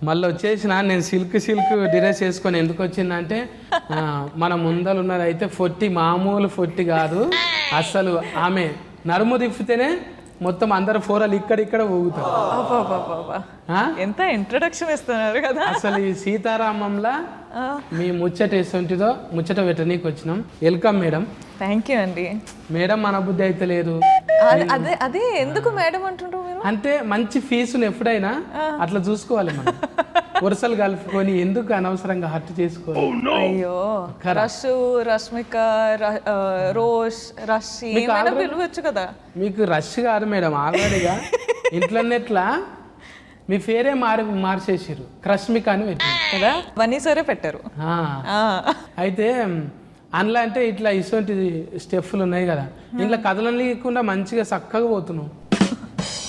మళ్ళీ వచ్చేసిన నేను సిల్క్ డ్రెస్ వేసుకొని ఎందుకు వచ్చిందంటే మన ముందలు ఉన్నది అయితే ఫొట్టి మామూలు ఫొట్టి కాదు అసలు. ఆమె నడుము తిప్పితేనే మొత్తం అందరు ఫోరాలు ఇక్కడిక్కడ ఊగుతారు. ఎంత ఇంట్రొడక్షన్ ఇస్తున్నారు కదా. అసలు ఈ సీతారామంలా మీ ముచ్చట ఎటువంటిదో ముచ్చట పెట్టనీకి వచ్చినాం. Welcome madam. థ్యాంక్ యూ అండి. మేడం మన బుద్ధి అయితే లేదు. అదే ఎందుకు మేడం అంటుండ్రు మీరు? అంటే మంచి ఫీజును ఎప్పుడైనా అట్లా చూసుకోవాలి మనం. వరుసలు కలుపుకొని ఎందుకు అనవసరంగా హర్ట్ చేసుకోవాలి. అయ్యో రష్, రష్మిక, రోష్, రషి పిలవచ్చు కదా. మీకు రష్ కాదు మేడం, ఆల్రెడీగా ఇంట్లోనే ఎట్లా మీ పేరే మార్చేసారు, రష్మిక అని పెట్టారు కదా. వన్నీ సరే పెట్టారు. అయితే అందులో అంటే ఇట్లా ఇటువంటి స్టెప్పులు ఉన్నాయి కదా, ఇంట్లో కథలు లేకుండా మంచిగా చక్కగా పోతున్నావు.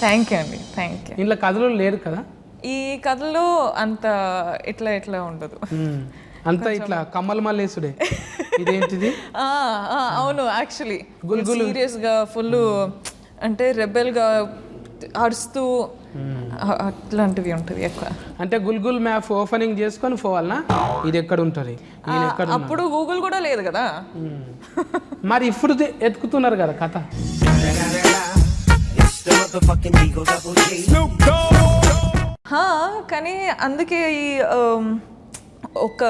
థ్యాంక్ యూ అండి, థ్యాంక్ యూ. ఇంట్లో కథలు లేరు కదా. ఈ కథలో అంత ఇట్లా ఉండదు, అంతా ఇట్లా కమ్మల మల్లేసుడే. ఇదేంటిది? అవును, యాక్చువల్లీ సీరియస్ గా ఫుల్ అంటే రెబెల్ గా అరుస్తూ అట్లాంటివి ఉంటుంది ఎక్కువ. అంటే గుల్గుల్ మ్యాప్ ఓపెనింగ్ చేసుకొని పోవాలనా? ఇది ఎక్కడ ఉంటుంది? అప్పుడు గూగుల్ కూడా లేదు కదా. మరి ఇప్పుడు ఎత్తుకుతున్నారు కదా కథ. కానీ అందుకే ఈ ఒక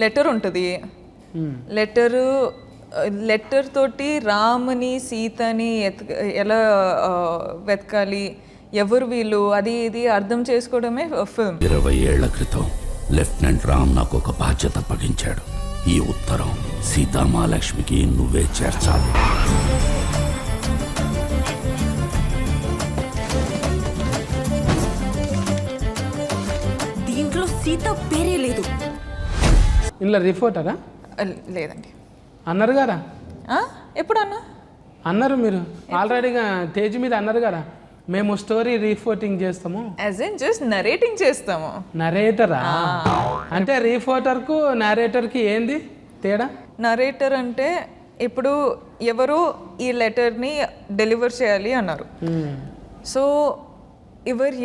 లెటర్ ఉంటుంది. లెటర్ తోటి రాముని సీతని ఎలా వెతకాలి, ఎవరు వీళ్ళు, అది ఇది అర్థం చేసుకోవడమే ఫిల్మ్. 20 ఏళ్ల క్రితం లెఫ్టినెంట్ రామ్ నాకు ఒక బాధ్యత అప్పగించాడు. ఈ ఉత్తరం సీతామహాలక్ష్మికి నువ్వే చేర్చాలి. దీంట్లో సీత పేరే లేదు. ఇంట్లో రిపోర్టరా? లేదండి. అన్నారు కదా. ఎప్పుడు అన్నారు మీరు ఆల్రెడీగా స్టేజ్ మీద అన్నారు కదా, మేము స్టోరీ రిపోర్టింగ్ చేస్తాము. యాజ్ ఇన్ జస్ట్ నరేటింగ్ చేస్తాము. నరేటరా? అంటే రిపోర్టర్కు నరేటర్కి ఏంది తేడా? నరేటర్ అంటే ఇప్పుడు ఎవరు ఈ లెటర్ని డెలివర్ చేయాలి అన్నారు. సో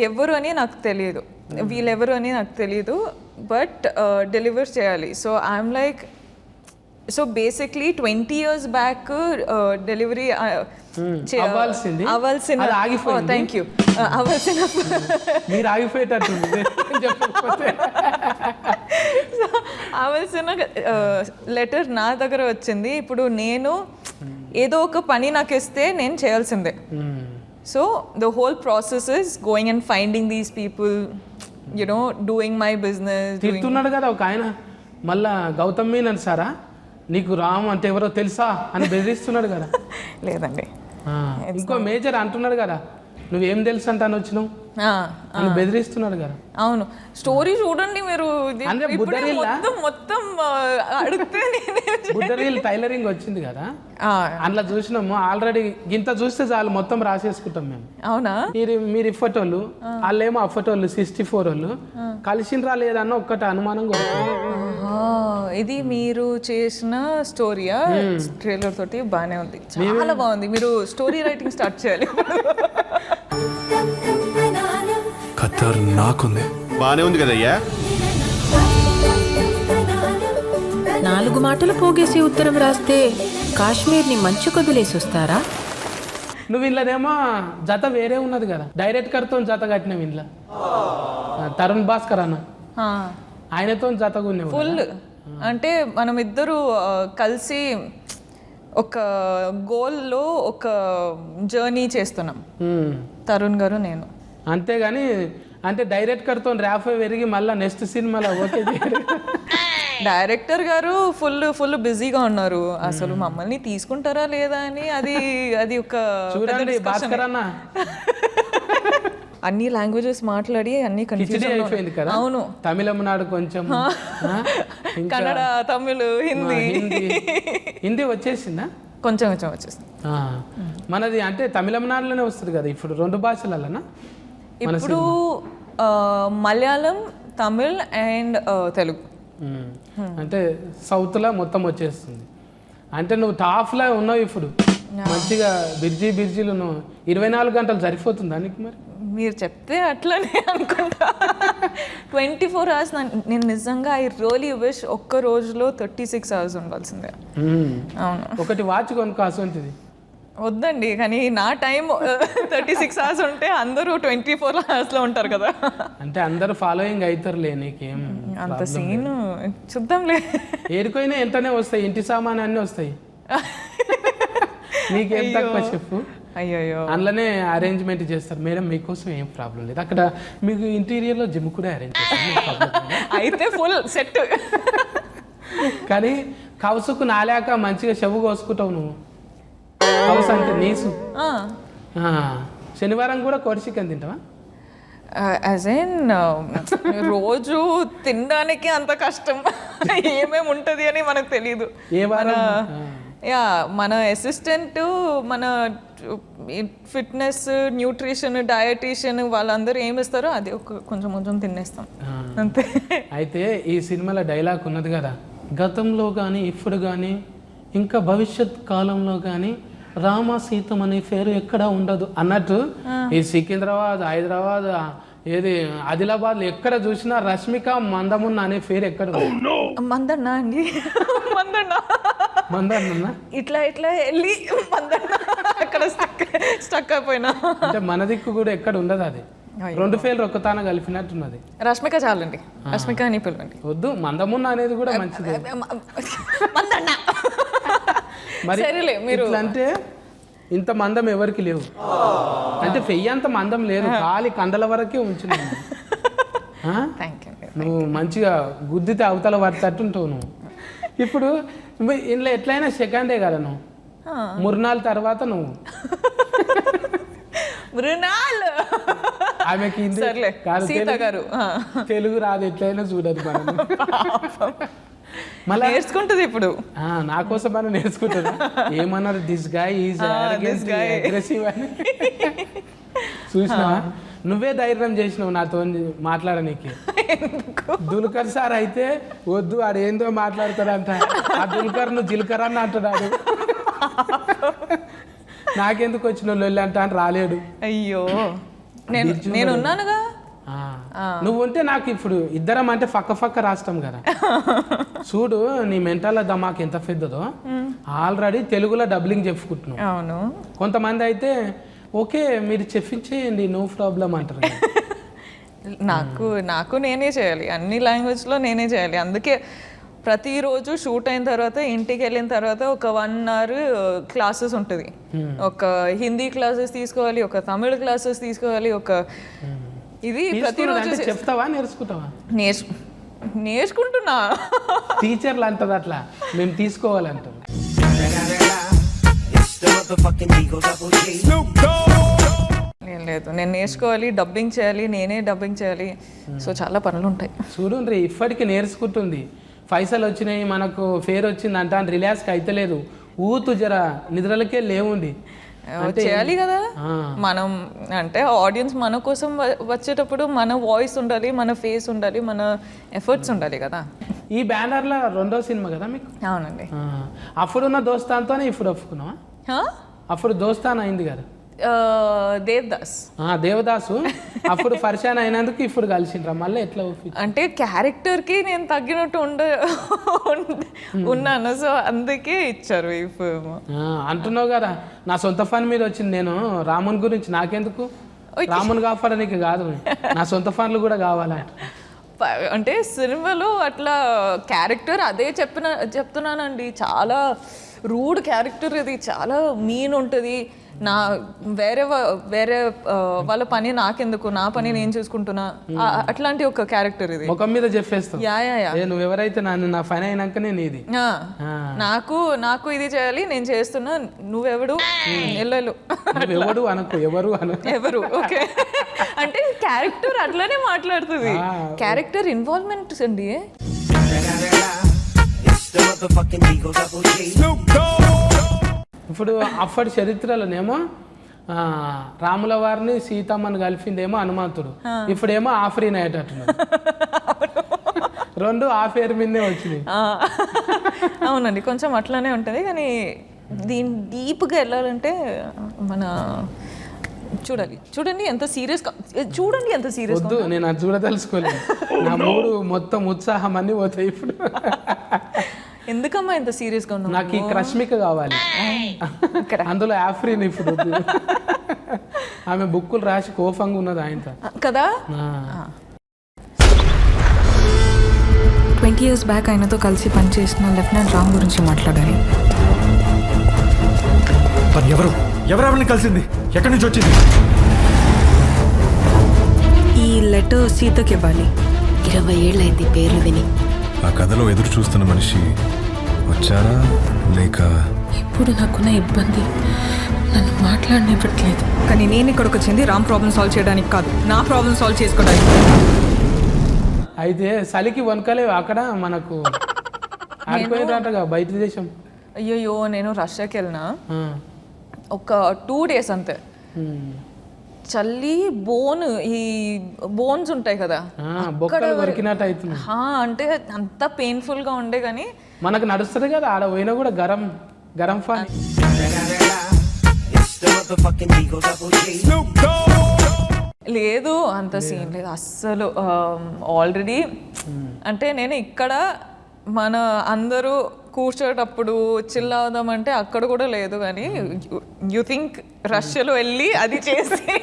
ఎవరు అని నాకు తెలియదు, వీళ్ళెవరు అని నాకు తెలియదు, బట్ డెలివర్ చేయాలి. So I'm like, so basically 20 years back delivery అవ్వాల్సింది. Thank you. మీరు ఆగిపోయేటట్టు అవ్వాల్సిన లెటర్ నా దగ్గర వచ్చింది. ఇప్పుడు నేను ఏదో ఒక పని నాకు ఇస్తే నేను చేయాల్సిందే. So the whole process is going and finding these people, you know, doing my business. తిడుతున్నాడు కదా ఒక ఆయన, మళ్ళా గౌతమ్ మీనన్ సారా నీకు రామ్ అంటే ఎవరో తెలుసా అని బెదిరిస్తున్నాడు కదా. లేదండి, ఇంకో మేజర్ అంటున్నాడు కదా, నువ్వేం తెలుసు అంటాను వచ్చినావు అని బెదిరిస్తున్నాడు కదా. అవును, స్టోరీ చూడండి మీరు. మొత్తం అడిగితే బుద్ధరీల్ టైలరింగ్ వచ్చింది కదా, అందులో చూసినాము. ఆల్రెడీ ఇంత చూస్తే చాలు మొత్తం రాసేసుకుంటాం మేము. అవునా? మీరు ఇఫటోళ్ళు, వాళ్ళేమో అఫటోళ్ళు 64 వాళ్ళు కలిసిండ్రా లేదన్న ఒక్కటి అనుమానం కొడుతుంది. ఇది మీరు చేసిన స్టోరీయా? ట్రైలర్ తోటి బాగానే ఉంది, చాలా బాగుంది. మీరు స్టోరీ రైటింగ్ స్టార్ట్ చేయాలి. ఖతర్ నాకుంది. బానే ఉంది కదయ్యా. 4 మాటలు పోగేసి ఉత్తరం రాస్తే కాశ్మీర్ని మంచు కొదిలేసి వస్తారా? నువ్వు ఇంట్లోనేమో జత వేరే ఉన్నది కదా, డైరెక్టర్తో జత కట్టినావు. ఇంట్లో తరుణ్ భాస్కర్ అన్న ఆయనతో జతగా ఉన్నావు. ఫుల్ అంటే మనం ఇద్దరు కలిసి ఒక గోల్లో ఒక జర్నీ చేస్తున్నాం, తరుణ్ గారు నేను. అంతేగాని అంటే డైరెక్టర్తో ర్యాఫ్ పెరిగి మళ్ళీ నెక్స్ట్ సినిమాలో ఓకే. డైరెక్టర్ గారు ఫుల్ బిజీగా ఉన్నారు. అసలు మమ్మల్ని తీసుకుంటారా లేదా అని అది ఒక చూడండి. భాస్కర్ అన్న అన్ని లాంగ్వేజెస్ మాట్లాడి అన్ని కన్ఫ్యూజ్ అయిపోయింది కదా. అవును, తమిళనాడు కొంచెం, కన్నడ, తమిళ్, హిందీ వచ్చేసిందా? కొంచెం వచ్చేసింది. మనది అంటే తమిళనాడులోనే వస్తుంది కదా ఇప్పుడు 2 భాషలనా? ఇప్పుడు మలయాళం, తమిళ్ అండ్ తెలుగు. అంటే సౌత్లో మొత్తం వచ్చేస్తుంది. అంటే నువ్వు టాప్లో ఉన్నావు ఇప్పుడు. మంచిగా బిర్జీలు 24 గంటలు సరిపోతుందా నీకు మరి? మీరు చెప్తే అట్లనే అనుకుంటా. 24 hours నేను నిజంగా ఐ రియలీ విష్ ఒక్క రోజులో 36 hours ఉండాల్సిందే. అవును, ఒకటి వాచ్ కొనుక్కో అసొంటిది. వద్దండి, కానీ నా టైం 36 hours ఉంటే అందరూ 24 hours ఉంటారు కదా. అంటే అందరూ ఫాలోయింగ్ అవుతారులే, నీకేం అంత సీన్ చూద్దాంలే. ఏడుకోయినా ఎంతనే వస్తాయి, ఇంటి సామాన్ అన్నీ వస్తాయి. నీకేం తక్కువ చెప్పు. అయ్యో, అందులోనే అరేంజ్మెంట్ చేస్తారు మేడం, మీకోసం ఏం ప్రాబ్లం లేదు. అక్కడ మీకు ఇంటీరియర్లో జిమ్ కూడా అరేంజ్ చేస్తారు, అయితే ఫుల్ సెట్. కానీ కౌసుకు నాలాక మంచిగా చెవు కోసుకుంటావు నువ్వు. కౌసు అంటే నీసు. శనివారం కూడా కోడి చికెన్ తింటావా? యాజ్ ఇన్ రోజు తినడానికి అంత కష్టం ఏమేమి ఉంటుంది అని మనకు తెలీదు. ఏ వారం? మన అసిస్టెంట్, మన ఫిట్నెస్, న్యూట్రిషన్, డయటీషియన్ వాళ్ళందరూ ఏమి ఇస్తారో అది కొంచెం తినేస్తాం అంతే. అయితే ఈ సినిమాలో డైలాగ్ ఉన్నది కదా, గతంలో కానీ ఇప్పుడు కానీ ఇంకా భవిష్యత్ కాలంలో కానీ రామ సీతం అనే పేరు ఎక్కడా ఉండదు అన్నట్టు, ఈ సికింద్రాబాద్, హైదరాబాద్, ఏది ఆదిలాబాద్ ఎక్కడ చూసినా రష్మిక మందమున్న అనే పేరు ఎక్కడ? మందన్న అండి, మందన్న ఇట్లా వెళ్ళి మందన్న అక్కడ స్టక్ అయిపోయినా. అంటే మన దిక్కు కూడా ఎక్కడ ఉండదు అది. 2 పేర్లు ఒక్కతాన కలిపినట్టున్నది. రష్మిక చాలండి, రష్మిక అని పిలవండి. వద్దు, మందమున్న అనేది కూడా మంచిది. మందన్న మరి సరేలే, మీరు అంటే ఇంత మందం ఎవరికి లేవు. అంటే పెయ్యంత మందం లేదు, ఖాళీ కండల వరకే ఉంచున్నాను. నువ్వు మంచిగా గుద్దితే అవతల పడతట్టుంటావు నువ్వు. ఇప్పుడు ఇందులో ఎట్లయినా సెకండే కదా నువ్వు, మురునాళ్ళ తర్వాత నువ్వు. ఆమెకి తెలుగు రాదు, ఎట్లయినా చూడదు మనం. మళ్ళీ నేర్చుకుంటుంది ఇప్పుడు. నా కోసం మనం నేర్చుకుంటుంది. ఏమన్నారు, దిస్ గాయ్ ఈజ్ అగ్రెసివ్ అని. చూసినా నువ్వే ధైర్యం చేసినావు నాతో మాట్లాడనీకి. దుల్కర్ సార్ అయితే వద్దు, ఆడేందో మాట్లాడతాడంట. ఆ దుల్కర్ నువ్వు జిల్కర్ అని అంటున్నాడు. నాకెందుకు వచ్చిన లొల్లి అంట అని రాలేడు. అయ్యో, నేను ఉన్నానుగా. నువ్వు ఉంటే నాకు ఇప్పుడు ఇద్దరం అంటే పక్క రాష్ట్రం కదా. చూడు నీ మెంటల్ దమాక్ ఎంత పెద్దదో. ఆల్రెడీ తెలుగులో డబ్లింగ్ చెప్పుకుంటున్నావు. అవును, కొంతమంది అయితే ఓకే మీరు చెప్పించేయండి, నో ప్రాబ్లం అంటారు. నాకు నేనే చేయాలి, అన్ని లాంగ్వేజ్లో నేనే చేయాలి. అందుకే ప్రతిరోజు షూట్ అయిన తర్వాత ఇంటికి వెళ్ళిన తర్వాత ఒక 1 hour క్లాసెస్ ఉంటుంది. ఒక హిందీ క్లాసెస్ తీసుకోవాలి, ఒక తమిళ క్లాసెస్ తీసుకోవాలి, ఒక ఇది ప్రతిరోజు. చెప్తావా నేర్చుకుంటావా? నేర్చుకుంటున్నా. టీచర్లు అంటారు అట్లా, మేము తీసుకోవాలంటారు. లేదు, నేను నేర్చుకోవాలి, డబ్బింగ్ చేయాలి, నేనే డబ్బింగ్ చేయాలి. సో చాలా పనులు ఉంటాయి. చూడండి ఇప్పటికి నేర్చుకుంటుంది. పైసలు వచ్చినాయి, మనకు ఫేర్ వచ్చింది అంట అని రిలాక్స్కి అయితే లేదు. ఊతు జర నిద్రలకే లేవుండి. చేయాలి కదా మనం. అంటే ఆడియన్స్ మన కోసం వచ్చేటప్పుడు మన వాయిస్ ఉండాలి, మన ఫేస్ ఉండాలి, మన ఎఫర్ట్స్ ఉండాలి కదా. ఈ బ్యానర్లో 2వ సినిమా కదా మీకు? అవునండి. అప్పుడున్న దోస్తాన్తోనే ఇప్పుడు ఒప్పుకున్నావా? అప్పుడు దోస్తాన్ అయింది కదా దేవదాసు. అప్పుడు పరిచయం అయినందుకు ఇప్పుడు కలిసిండ్రా మళ్ళీ ఎట్లా? అంటే క్యారెక్టర్కి నేను తగ్గినట్టు ఉన్నాను, సో అందుకే ఇచ్చారు ఈ ఫిల్మ్. అంటున్నావు కదా, నా సొంత ఫన్ మీద వచ్చింది. నేను రాముని గురించి నాకెందుకు, రాముని కాపాడడానికి కాదు, నా సొంత ఫన్లు కూడా కావాలంట. అంటే సినిమాలో అట్లా క్యారెక్టర్ అదే చెప్తున్నానండి. చాలా రూడ్ క్యారెక్టర్ ఇది, చాలా మీన్ ఉంటుంది. వేరే వాళ్ళ పని నాకెందుకు, నా పని నేను చూసుకుంటున్నా, అట్లాంటి ఒక క్యారెక్టర్ ఇది. ముఖం మీద చెప్పేస్తావు. నువ్వు ఎవరైతే నా పని అయినాక నేను ఇది నాకు ఇది చేయాలి, నేను చేస్తున్నా, నువ్వెవడు ఎవడు అనకు, ఎవరు ఓకే. అంటే క్యారెక్టర్ అట్లానే మాట్లాడుతుంది. క్యారెక్టర్ ఇన్వాల్వ్మెంట్ అండి. ఇప్పుడు అప్పటి చరిత్రలోనేమో రాముల వారిని సీతమ్మని కలిపిందేమో హనుమంతుడు, ఇప్పుడేమో ఆఫ్రీన్ అయ్యేటట్టున్నాడు. 2 ఆ పేరు మీదే వచ్చింది. అవునండి, కొంచెం అట్లానే ఉంటుంది. కానీ దీని డీప్గా వెళ్ళాలంటే మన చూడండి ఎంత సీరియస్గా చూడండి ఎంత సీరియస్ వద్దు, నేను అది చూడదలుచుకోలేదు. నా మూడు మొత్తం ఉత్సాహం అన్నీ పోతాయి ఇప్పుడు. ఎందుకమ్మా ఎంత సీరియస్గా ఉన్నావు? నాకు ఈ క్రష్మిక కావాలి, అందులో ఆఫ్రీన్ ఇప్పుడు వద్దు. ఆమె బుక్కులు రాసి కోపంగా ఉన్నది ఆయనతో కదా. 20 years బ్యాక్ ఆయనతో కలిసి పనిచేసిన లెఫ్టినెంట్ రామ్ గురించి మాట్లాడాలి. తను ఎవరెవరిని కలిసింది, ఎక్కడి నుంచి వచ్చింది? ఈ లెటర్ సీతకి ఇవ్వాలి. 20 ఏళ్ళైంది పేర్లు విని. ఆ కథలో ఎదురు చూస్తున్న మనిషి వచ్చారా లేక? ఇప్పుడు నాకున్న ఇబ్బంది నన్ను మాట్లాడనివ్వట్లేదు. కానీ నేను ఇక్కడికి వచ్చింది రామ్ ప్రాబ్లం సాల్వ్ చేయడానికి కాదు, నా ప్రాబ్లం సాల్వ్ చేసుకోవడానికి. అయితే చలికి వనకలేవు అక్కడ మనకు ఆడిపోయిందంటగా బయట దేశం. అయ్యో నేను రష్యాకి వెళ్ళినా ఒక 2 days అంతే. చల్లి ఈ బోన్స్ ఉంటాయి కదా, బొక్కలు వరికినట్టు అవుతుంది. అంటే అంత పెయిన్ఫుల్గా ఉండే కానీ మనకు నడుస్తుంది కదా, ఆడ పోయినా కూడా గరం ఫాన్. లేదు అంత సీన్ లేదు అస్సలు. ఆల్రెడీ అంటే నేను ఇక్కడ మన అందరూ కూర్చోటప్పుడు చిల్ అవుదామంటే అక్కడ కూడా లేదు. కానీ యూ థింక్ రష్యాలో వెళ్ళి అది చేసి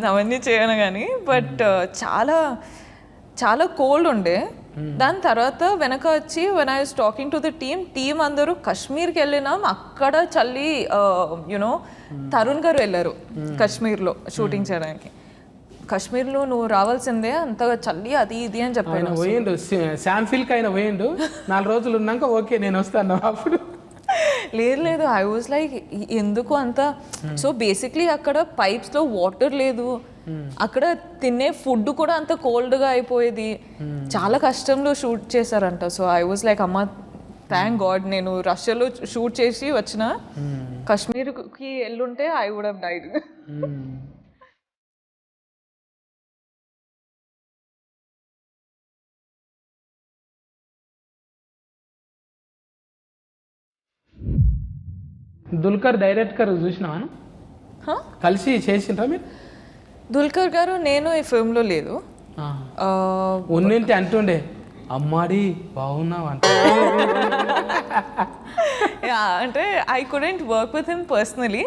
అవన్నీ చేయను కానీ బట్ చాలా చాలా కోల్డ్ ఉండే. దాని తర్వాత వెనక వచ్చి when I was talking to the team అందరూ కాశ్మీర్కి వెళ్ళినాం. అక్కడ చల్లి యునో తరుణ్ గారు వెళ్ళారు కాశ్మీర్లో షూటింగ్ చేయడానికి. కాశ్మీర్లో నువ్వు రావాల్సిందే, అంతగా చల్లి అది ఇది అని చెప్పాను. పోయిండు శాంఫిల్కి ఆయన పోయిండు. 4 రోజులు ఉన్నాక ఓకే నేను వస్తాను అప్పుడు. లేదు ఐ వాజ్ లైక్ ఎందుకు అంత. సో బేసిక్లీ అక్కడ పైప్స్లో వాటర్ లేదు, అక్కడ తినే ఫుడ్ కూడా అంత కోల్డ్గా అయిపోయేది. చాలా కష్టంలో షూట్ చేశారంట. సో ఐ వాజ్ లైక్ అమ్మ థ్యాంక్ గాడ్ నేను రష్యాలో షూట్ చేసి వచ్చిన. కాశ్మీర్కి వెళ్ళుంటే I would have died. Dulquer director చూసినావా? కలిసి చేసిండ్రా మీరు? దుల్కర్ గారు నేను ఈ ఫిల్మ్లో లేదు. ఉన్నింటి అంటుండే అమ్మాడి బాగున్నావు అంటే. అంటే I couldn't work with him personally,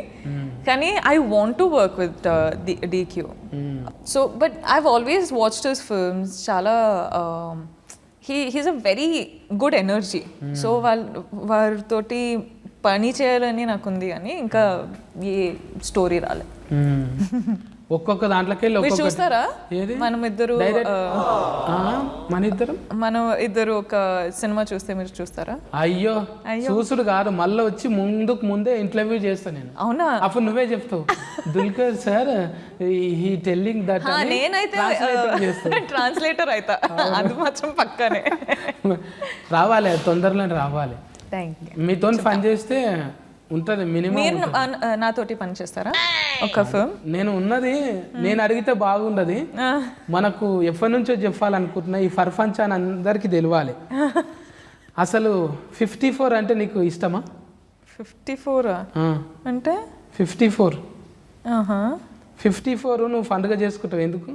కానీ I want to work with DQ. So but I've always watched his films. చాలా he's a very good energy. So వారితోటి పని చేయాలని నాకుంది కానీ ఇంకా ఏ స్టోరీ రాలేదు. ఒక్కొక్క దాంట్లోకి మీరు చూస్తారా? మనం ఇద్దరు ఒక సినిమా చూస్తే మీరు చూస్తారా? అయ్యో చూసుడు కాదు, మళ్ళీ వచ్చి ముందే ఇంటర్వ్యూ చేస్తా నేను. అవునా? అప్పుడు నువ్వే చెప్తావు Dulquer sir he telling that. నేనైతే ట్రాన్స్లేటర్ అవుతా, అది మాత్రం పక్కనే. రావాలి, తొందరలోనే రావాలి. మీతో పని చేస్తే ఉంటుంది మినిమం. మీరు నాతోటి పని చేస్తారా ఒక ఫిల్మ్? నేను ఉన్నది నేను అడిగితే బాగుండదు. మనకు ఎప్పటి నుంచో చెప్పాలనుకుంటున్నా, ఈ ఫర్ఫంచ్ అని అందరికీ తెలియాలి. అసలు 54 అంటే నీకు ఇష్టమా? 54 అంటే 54 నువ్వు పండుగ చేసుకుంటావు ఎందుకు?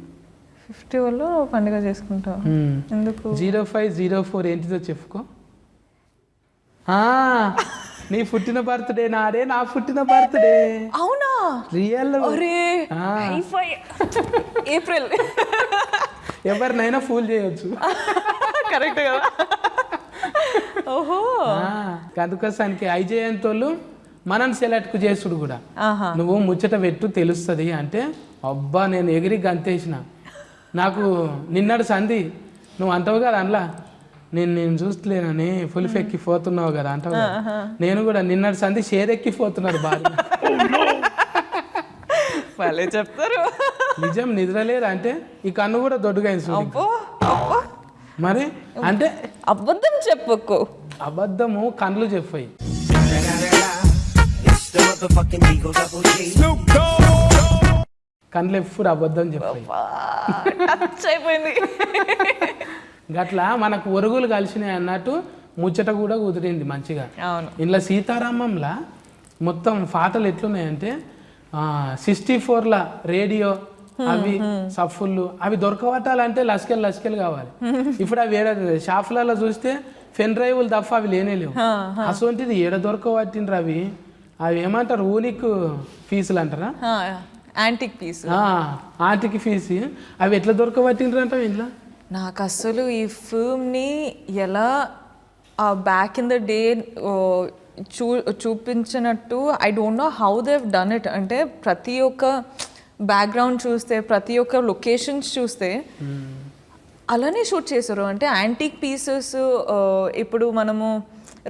50లో పండుగ చేసుకుంటావు ఎందుకు? 0504 ఏంటిదో చెప్పుకో. నీ పుట్టిన బర్త్డే నాడే, నా పుట్టిన బర్త్డే. అవునా? రియల్. ఏప్రిల్. ఎవరినైనా ఫూల్ చేయొచ్చు. కరెక్ట్ కదా? ఓహో. అందుకోసానికి ఐజయంతోళ్ళు మనం సెలెక్ట్ చేసుడు కూడా. నువ్వు ముచ్చట పెట్టు తెలుస్తుంది అంటే అబ్బా నేను ఎగిరి గంతేసిన. నాకు నిన్నడు సంధి నువ్వు అంటావు కదా అందులో నేను చూస్తలేనని ఫుల్ ఎక్కిపోతున్నావు కదా అంటావు. నేను కూడా నిన్నటి సంధి షేరెక్కిపోతున్నాడు బాగా. వాళ్ళే చెప్తారు. నిజం నిద్రలేదు అంటే ఈ కన్ను కూడా దొడ్డుగా మరి అంటే అబద్ధం చెప్పకు. అబద్ధము కళ్ళు చెప్పాయి. కళ్ళు ఎప్పుడు అబద్ధం చెప్పాయి. అయిపోయింది. గట్లా మనకు ఒరుగులు కలిసినాయి అన్నట్టు ముచ్చట కూడా కుదిరింది మంచిగా. అవును. ఇంట్లో సీతారామంలా మొత్తం పాటలు ఎట్లున్నాయంటే 64ల రేడియో అవి సఫుళ్ళు అవి దొరకబట్టాలంటే లస్కెలు కావాలి. ఇప్పుడు అవి షాపులలో చూస్తే పెన్ డ్రైవ్లు తప్ప అవి లేనేలేవు. అసొంటిది ఏడ దొరకబట్టిండ్రు అవి ఏమంటారు ఊనిక్ ఫీజులు అంటారా, యాంటిక్ పీస్, ఆంటిక్ ఫీజు అవి ఎట్లా దొరకబట్టిండ్రు అంటావు ఇంట్లో. నాకు అసలు ఈ ఫిల్మ్ని ఎలా బ్యాక్ ఇన్ ద డే చూపించినట్టు I don't know how Dev done it. అంటే ప్రతి ఒక్క బ్యాక్గ్రౌండ్ చూస్తే, ప్రతి ఒక్క లొకేషన్స్ చూస్తే అలానే షూట్ చేశారు. అంటే యాంటిక్ పీసెస్ ఇప్పుడు మనము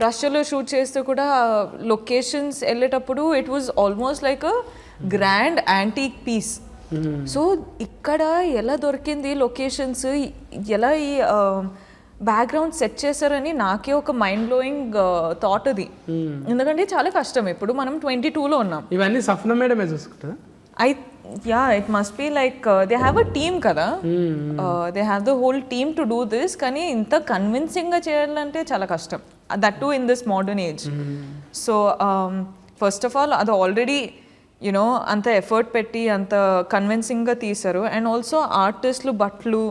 రష్యాలో షూట్ చేస్తే కూడా లొకేషన్స్ వెళ్ళేటప్పుడు it was almost like a grand antique piece. So ఇక్కడ ఎలా దొరికింది లొకేషన్స్, ఎలా ఈ బ్యాక్గ్రౌండ్ సెట్ చేశారని నాకే ఒక మైండ్ బ్లోయింగ్ థాట్ అది. ఎందుకంటే చాలా కష్టం. ఇప్పుడు మనం 22లో ఉన్నాం. ఇవన్నీ సఫ్న మేడమే చూసుకుంటారా? It must be like they have a team kada. They have the whole team to do this. కానీ ఇంత కన్విన్సింగ్గా చేయాలంటే చాలా కష్టం. That to in this modern age. So first of all అది ఆల్రెడీ యూనో అంత ఎఫర్ట్ పెట్టి అంత కన్విన్సింగ్గా తీశారు. అండ్ ఆల్సో ఆర్టిస్టులు బట్టలు,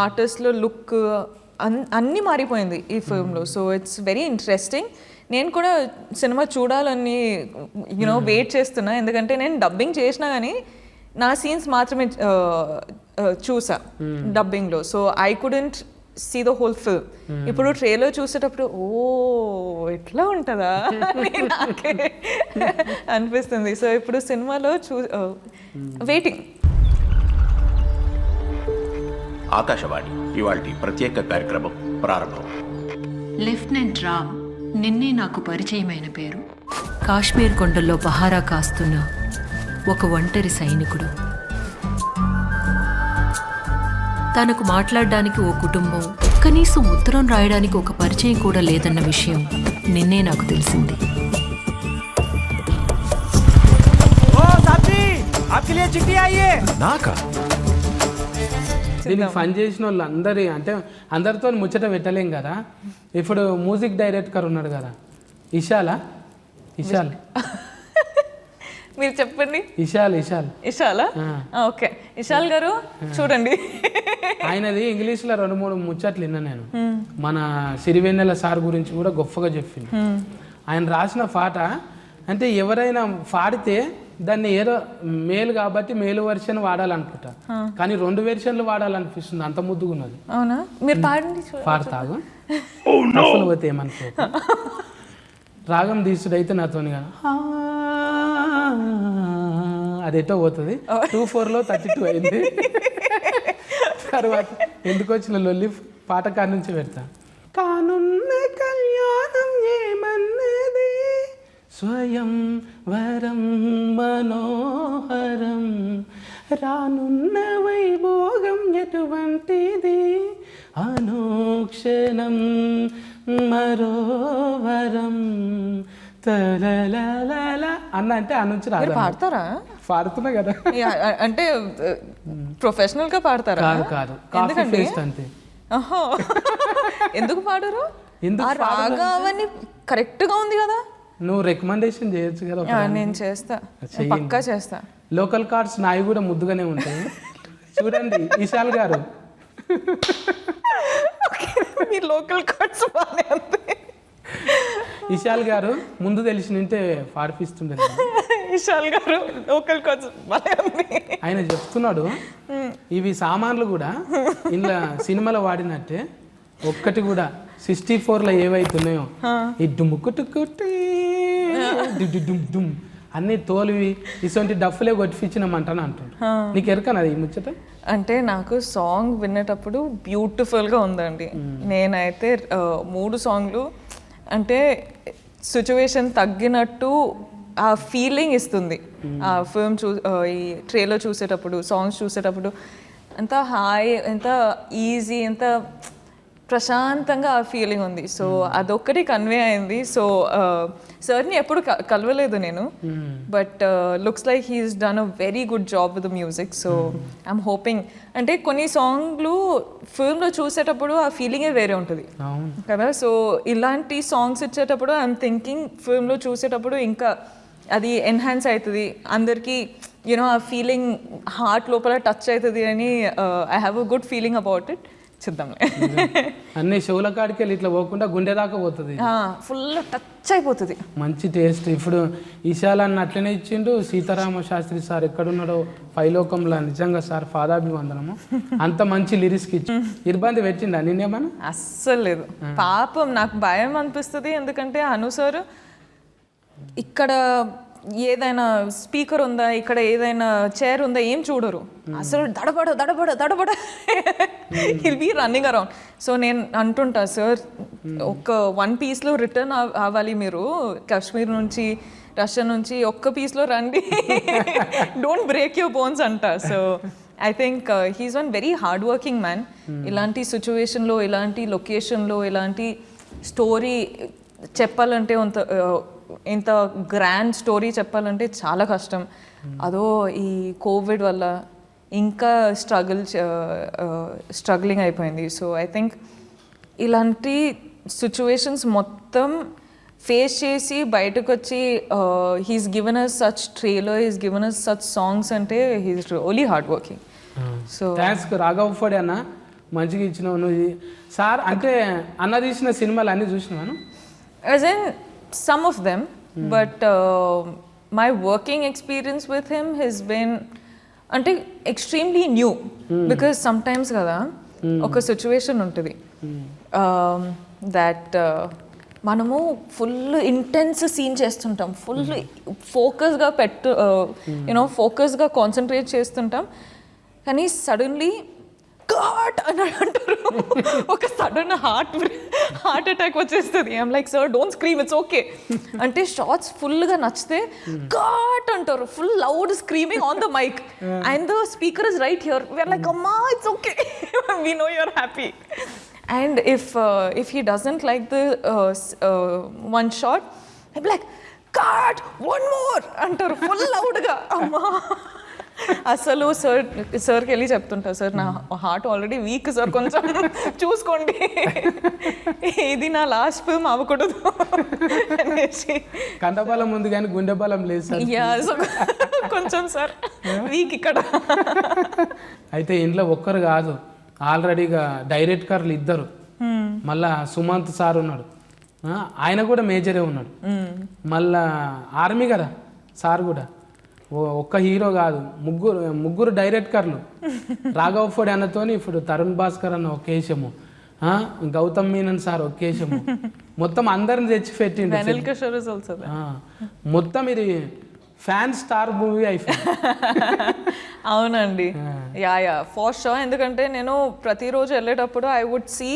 ఆర్టిస్టులు లుక్ అన్నీ మారిపోయింది ఈ ఫిల్మ్లో. So it's very interesting. నేను కూడా సినిమా చూడాలని యూనో వెయిట్ చేస్తున్నా. ఎందుకంటే నేను డబ్బింగ్ చేసినా కానీ నా సీన్స్ మాత్రమే చూసా డబ్బింగ్లో. So I couldn't see the whole film. ఇప్పుడు ట్రైలర్ చూసేటప్పుడు ఎట్లా ఉంటుందా నాకే అనిపిస్తుంది. సో ఇప్పుడు సినిమాలో వెయిటింగ్. ఆకాశవాణి ఇవాల్టి ప్రత్యేక కార్యక్రమం ప్రారంభం. లెఫ్టినెంట్ రామ్ నిన్నే నాకు పరిచయమైన పేరు. కాశ్మీర్ కొండల్లో పహారా కాస్తున్న ఒక ఒంటరి సైనికుడు. తనకు మాట్లాడడానికి ఓ కుటుంబం, కనీసం ఉత్తరం రాయడానికి ఒక పరిచయం కూడా లేదన్న విషయం నిన్నే నాకు తెలిసింది. దీనికి ఫన్ చేసిన వాళ్ళు అందరితో ముచ్చట పెట్టలేం కదా. ఇప్పుడు మ్యూజిక్ డైరెక్టర్ ఉన్నాడు కదా, ఇషాల్ మీరు చెప్పండి. ఇషాల్ ఓకే, ఇషాల్ గారు చూడండి. ఆయనది ఇంగ్లీష్లో 2-3 ముచ్చట్లు విన్నా నేను. మన సిరివెన్నెల సార్ గురించి కూడా గొప్పగా చెప్పింది. ఆయన రాసిన పాట అంటే ఎవరైనా పాడితే దాన్ని ఏదో మేలు కాబట్టి మేలు వెర్షన్ వాడాలనుకుంటా, కానీ 2 వెర్షన్లు వాడాలనిపిస్తుంది. అంత ముద్దుగా ఉన్నది. అవునా? మీరు పాడండి. పాడతాగు అసలు పోతే ఏమనుకో. రాగం తీసుడైతే నాతోని కదా అదేటో పోతుంది. 2-4లో 32 అయింది. తర్వాత ఎందుకు వచ్చిన లొల్లి పాట కాడి నుంచి పెడతా. కానున్న కళ్యాణం ఏమన్నది స్వయం వరం మనోహరం, రానున్న వైభోగం ఎటువంటిది అనోక్షణం మరోవరం తలలలల అన్న అంటే అనుంచి రాదు. పాడతారా? పాడుతున్నా కదా. అంటే ప్రొఫెషనల్ గా పాడతారా? కాదు కాఫీ పేస్ట్ అంతే. ఎందుకు పాడరు? రాగా అవన్నీ కరెక్ట్ గా ఉంది కదా. నువ్వు రికమెండేషన్ చేయొచ్చు కదా. నేను చేస్తా, పక్కా చేస్తా. లోకల్ కార్డ్స్ నాయి కూడా ముద్దుగానే ఉంటాయి. చూడండి ఇషాల్ గారు, మీ లోకల్ కార్డ్స్ బాగానే ఉంటాయి. ఇషాల్ గారు ముందు తెలిసి నింటే పాడిపిస్తుండే. ఇషాల్ గారు లోకల్ కార్డ్స్ బాగానే ఉంది. ఆయన చెప్తున్నాడు ఇవి సామాన్లు కూడా ఇంట్లో సినిమాలో వాడినట్టే ఒక్కటి కూడా 64లో ఏవైతున్నాయో ఈ డుమ్ముకుట్టుకుట్టి డుమ్ అన్ని తోలివి ఇటువంటి డఫ్లే కొట్టిపించినామంటాను అంటాడు. నీకు ఎరకనది ఈ ముచ్చట? అంటే నాకు సాంగ్ వినేటప్పుడు బ్యూటిఫుల్గా ఉందండి. నేనైతే 3 సాంగ్లు అంటే సిచ్యువేషన్ తగ్గినట్టు ఆ ఫీలింగ్ ఇస్తుంది. ఆ ఫిల్మ్ ఈ ట్రైలర్ చూసేటప్పుడు, సాంగ్స్ చూసేటప్పుడు ఎంత హాయ్, ఎంత ఈజీ, ఎంత ప్రశాంతంగా ఆ ఫీలింగ్ ఉంది. సో అదొక్కటి కన్వే అయింది. సో సార్ని ఎప్పుడు కలవలేదు నేను, but looks like he's done a very good job with the music. So I'm hoping, అంటే కొన్ని సాంగ్లు ఫిల్మ్లో చూసేటప్పుడు ఆ ఫీలింగే వేరే ఉంటుంది కదా. సో ఇలాంటి సాంగ్స్ ఇచ్చేటప్పుడు ఐఎమ్ థింకింగ్ ఫిల్మ్లో చూసేటప్పుడు ఇంకా అది ఎన్హాన్స్ అవుతుంది, అందరికీ యూనో ఆ ఫీలింగ్ హార్ట్ లోపల టచ్ అవుతుంది అని I have a good feeling about it. చూద్దాంలే. అన్ని షోల కాడికి వెళ్ళి ఇట్లా పోకుండా గుండె దాకా పోతుంది, ఫుల్ టచ్ అయిపోతుంది. మంచి టేస్ట్. ఇప్పుడు ఈశాలన్న అట్లనే ఇచ్చిండు. సీతారామ శాస్త్రి సార్ ఎక్కడున్నాడో పైలోకంలో, నిజంగా సార్ పాదాభివందనము. అంత మంచి లిరిక్స్కి ఇచ్చి ఇబ్బంది పెట్టిండా నిన్నేమన్నా? అస్సలు లేదు. పాపం నాకు భయం అనిపిస్తుంది, ఎందుకంటే అను సార్ ఇక్కడ ఏదైనా స్పీకర్ ఉందా, ఇక్కడ ఏదైనా చైర్ ఉందా ఏం చూడరు, అసలు దడబడ దడబడ దడబడ he'll be running around. So నేను అంటుంటా, సార్ ఒక 1 pieceలో రిటర్న్ అవ్వాలి మీరు, కాశ్మీర్ నుంచి రష్యా నుంచి ఒక్క పీస్లో రండి, డోంట్ బ్రేక్ యువర్ బోన్స్ అంట. So I think he's one very hard working man. ఇలాంటి సిచ్యువేషన్లో, ఇలాంటి లొకేషన్లో, ఇలాంటి స్టోరీ చెప్పాలంటే ఇంత గ్రాండ్ స్టోరీ చెప్పాలంటే చాలా కష్టం. అదో ఈ కోవిడ్ వల్ల ఇంకా స్ట్రగ్లింగ్ అయిపోయింది. సో ఐ థింక్ ఇలాంటి సిచ్యువేషన్స్ మొత్తం ఫేస్ చేసి బయటకు వచ్చి he's given us such trailer, he's given us such songs అంటే he's really hard working. So thanks Raghav Phode అన్న, మంచిగా ఇచ్చినావు నువ్వు. సార్ అంటే అన్న తీసిన సినిమాలు అన్నీ చూసినాను. As in some of them, but my working experience with him has been అంటే extremely new, because sometimes కదా ఒక సిచ్యువేషన్ ఉంటుంది దట్ మనము ఫుల్ ఇంటెన్స్ సీన్ చేస్తుంటాం, ఫుల్ ఫోకస్గా యూనో ఫోకస్గా కాన్సన్ట్రేట్ చేస్తుంటాం, కానీ సడన్లీ గాడ్ అని అంటారు, ఒక సడన్ హార్ట్ అటాక్ వచ్చేస్తుంది. I'm like sir don't scream, it's okay అంటే షార్ట్స్ ఫుల్గా నచ్చితే గాడ్ అంటారు, full loud screaming on the mic and the speaker is right here, we're like అమ్మా it's okay, we know you're happy. And if he doesn't like the one shot, I be like God one more అంటారు full లౌడ్గా. అమ్మా అసలు సార్కి వెళ్ళి చెప్తుంటా, sir నా heart already week sir, కొంచెం చూసుకోండి, ఇది నా లాస్ట్ ఫిల్మ్ అవ్వకూడదు అనేసి. కండబలం ఉంది కానీ గుండె బలం లేదు సార్. సో కొంచెం సార్ వీక్ ఇక్కడ. అయితే ఇంట్లో ఒక్కరు కాదు, ఆల్రెడీగా డైరెక్టర్లు 2, మళ్ళా సుమంత్ సార్ ఉన్నాడు, ఆయన కూడా మేజరే ఉన్నాడు, మళ్ళా ఆర్మీ కదా సార్ కూడా. ఒక్క హీరో కాదు, ముగ్గురు డైరెక్టర్లు. రాఘవ్ ఫోడే అన్నతోని ఇప్పుడు తరుణ్ భాస్కర్ అన్న ఒకేషము, గౌతమ్ మీనన్ సార్ ఒకేషము, మొత్తం అందరిని తెచ్చి పెట్టిండు. మొత్తం ఇది ఫ్యాన్ స్టార్ మూవీ అయిపోయింది. అవునండి, యా ఫర్ షూర్. ఎందుకంటే నేను ప్రతిరోజు వెళ్ళేటప్పుడు I would see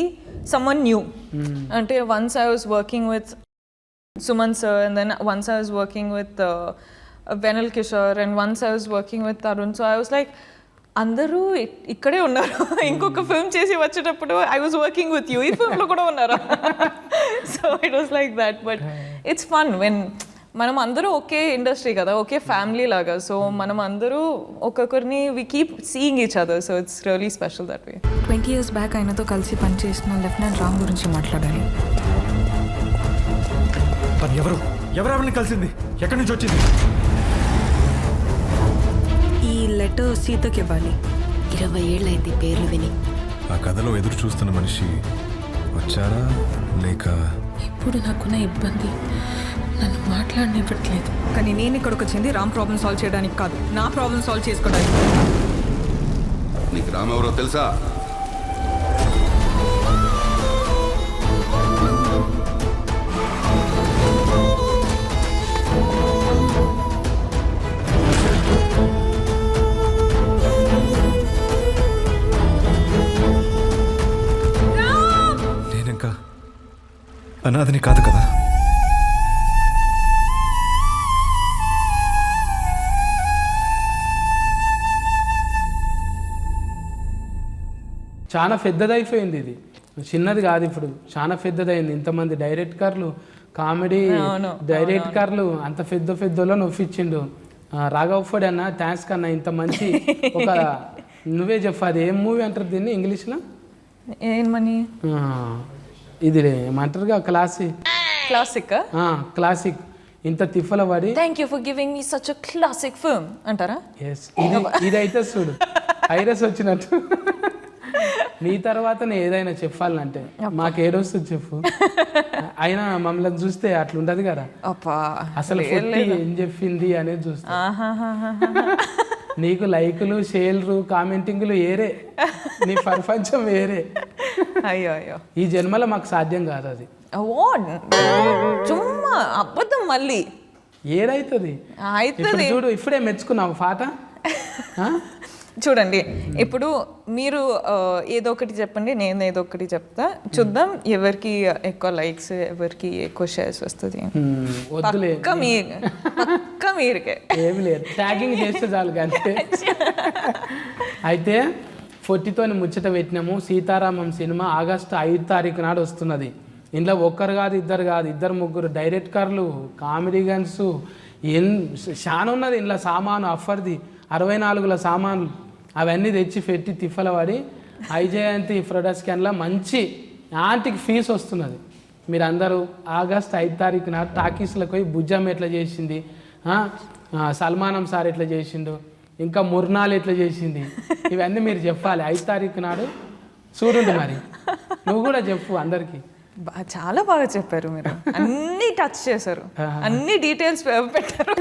someone new. అంటే once I was working with Suman sir, and then once I was working with Venal Kishore, and once I was working with Tarun. So I was like, అందరూ ఇక్కడే ఉన్నారు, ఇంకొక film చేసి వచ్చేటప్పుడు I was working with you, ఈ ఫిల్మ్లో కూడా ఉన్నారా. So it was like that. But it's fun when మనం అందరూ ఒకే ఇండస్ట్రీ కదా, ఒకే ఫ్యామిలీ లాగా. సో మనం అందరూ ఒక్కొక్కరిని we keep seeing each other. So it's really special that way. 20 years back ఆయనతో కలిసి పనిచేసిన లెఫ్టినెంట్ రామ్ గురించి మాట్లాడాలి. తను ఎవరెవరిని కలిసింది, ఎక్కడి నుంచి వచ్చింది? ఈ లెటర్ సీతకి ఇవ్వాలి. 20 ఏళ్ళైంది పేర్లు విని. ఆ కథలో ఎదురు చూస్తున్న మనిషి వచ్చారా లేక? ఇప్పుడు నాకున్న ఇబ్బంది నన్ను మాట్లాడనివ్వట్లేదు. కానీ నేను ఇక్కడికి వచ్చింది రామ్ ప్రాబ్లం సాల్వ్ చేయడానికి కాదు, నా ప్రాబ్లం సాల్వ్ చేసుకోవడానికి. నీకు రామ్ ఎవరో తెలుసా? నేనింకా అనాథని కాదు కదా. చాలా పెద్దదైపోయింది ఇది. చిన్నది కాదు, ఇప్పుడు చాలా పెద్దదైంది. ఇంతమంది డైరెక్టర్లు, కామెడీ డైరెక్టర్లు అంత పెద్దలో నొప్పించిండు. రాఘవ్ ఫోడ్ అన్న, థ్యాంక్స్ కన్నా, ఇంత మంచి ఒక నువ్వే చెప్పు, అది ఏం మూవీ అంటారు దీన్ని ఇంగ్లీష్లో? ఏమని? ఇది ఏమంటారుగా, క్లాసిక్. క్లాసిక్. ఇంత తిఫల పడి thank you for giving me such a classic film అంటారా? ఎస్, ఇదైతే చూడు ఐరస్ వచ్చినట్టు. నీ తర్వాత నేను ఏదైనా చెప్పాలంటే మాకు ఏడొస్తుంది చెప్పు. అయినా మమ్మల్ని చూస్తే అట్లుంటది కదా, అసలు ఏం చెప్పింది అనేది చూస్తా. నీకు లైకులు, షేర్లు, కామెంటింగ్లు ఏరే, నీ ప్రపంచం వేరే. అయ్యో ఈ జన్మలో మాకు సాధ్యం కాదు అది. చుమ్మా అబద్ధం మళ్ళీ ఏడైతుంది చూడు. ఇప్పుడే మెచ్చుకున్నావు పాట. చూడండి, ఇప్పుడు మీరు ఏదో ఒకటి చెప్పండి, నేను ఏదో ఒకటి చెప్తా, చూద్దాం ఎవరికి ఎక్కువ లైక్స్, ఎవరికి ఎక్కువ షేర్స్ వస్తుంది. వద్దులే, పక్క మీరుకే ఏమి లేదు, ట్యాగింగ్ చేస్తే చాలు అంతే. అయితే 40తోని ముచ్చట పెట్టినాము. సీతారామం సినిమా ఆగస్టు 5 తారీఖు నాడు వస్తున్నది. ఇంట్లో ఒక్కరు కాదు, ఇద్దరు కాదు, 2-3 డైరెక్టర్లు, కామెడీ గన్స్, చాలా ఉన్నది ఇంట్లో సామాను. అఫర్ది 64 సామాన్లు అవన్నీ తెచ్చి పెట్టి తిఫల పడి ఐజయంతి ప్రొడక్షన్లో మంచి యాంటిక్ ఫీస్ వస్తున్నది. మీరందరూ ఆగస్ట్ 5 తారీఖు నాడు టాకీస్లకు పోయి బుజ్జమ్మ ఎట్లా చేసింది, సల్మానం సార్ ఎట్లా చేసిండు, ఇంకా ముర్నాలు ఎట్లా చేసింది, ఇవన్నీ మీరు చెప్పాలి 5 తారీఖు నాడు. చూడండి మరి, నువ్వు కూడా చెప్పు అందరికీ. చాలా బాగా చెప్పారు మీరు, అన్ని టచ్ చేశారు, అన్ని డీటెయిల్స్ పెట్టారు.